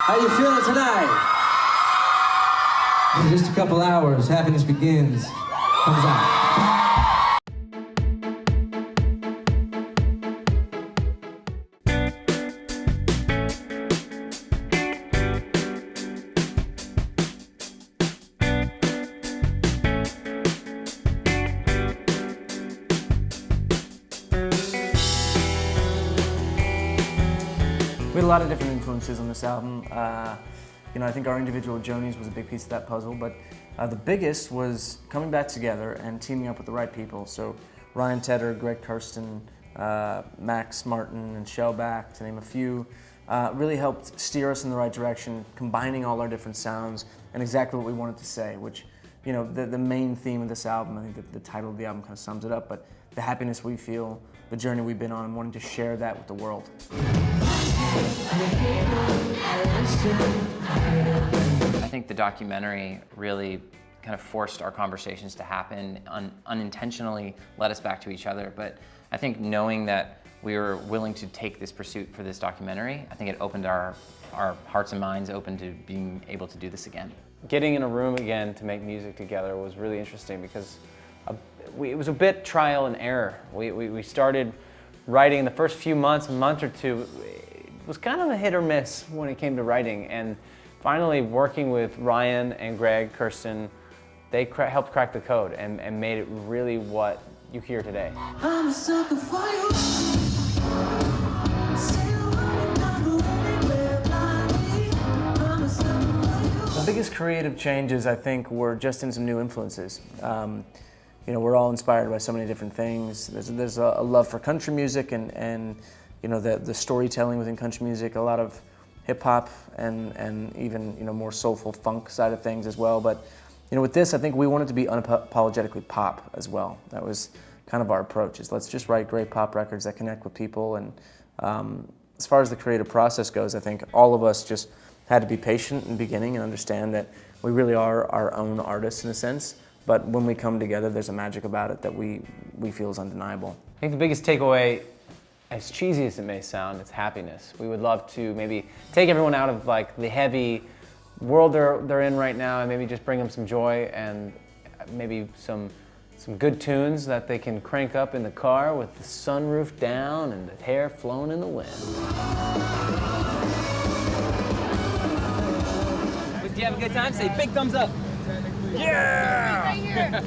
How you feeling tonight? In just a couple hours, Happiness Begins comes out. We had a lot of different influences on this album. I think our individual Jonies was a big piece of that puzzle, but the biggest was coming back together and teaming up with the right people. So Ryan Tedder, Greg Kirsten, Max Martin, and Shellback, to name a few, really helped steer us in the right direction, combining all our different sounds and exactly what we wanted to say, which, the main theme of this album, I think that the title of the album kind of sums it up, but the happiness we feel, the journey we've been on, and wanting to share that with the world. I think the documentary really kind of forced our conversations to happen, unintentionally led us back to each other. But I think knowing that we were willing to take this pursuit for this documentary, I think it opened our hearts and minds open to being able to do this again. Getting in a room again to make music together was really interesting because it was a bit trial and error. We started writing the first few months, a month or two. It was kind of a hit or miss when it came to writing, and finally working with Ryan and Greg Kirsten, they helped crack the code and made it really what you hear today. I'm a sucker for you. The biggest creative changes, I think, were just in some new influences. We're all inspired by so many different things. There's a love for country music and the storytelling within country music, a lot of hip hop and even more soulful funk side of things as well. But with this, I think we wanted to be unapologetically pop as well. That was kind of our approach, is let's just write great pop records that connect with people. And as far as the creative process goes, I think all of us just had to be patient in the beginning and understand that we really are our own artists in a sense. But when we come together, there's a magic about it that we feel is undeniable. I think the biggest takeaway, as cheesy as it may sound, it's happiness. We would love to maybe take everyone out of the heavy world they're in right now and maybe just bring them some joy and maybe some good tunes that they can crank up in the car with the sunroof down and the hair flowing in the wind. Did you have a good time? Say big thumbs up. Yeah!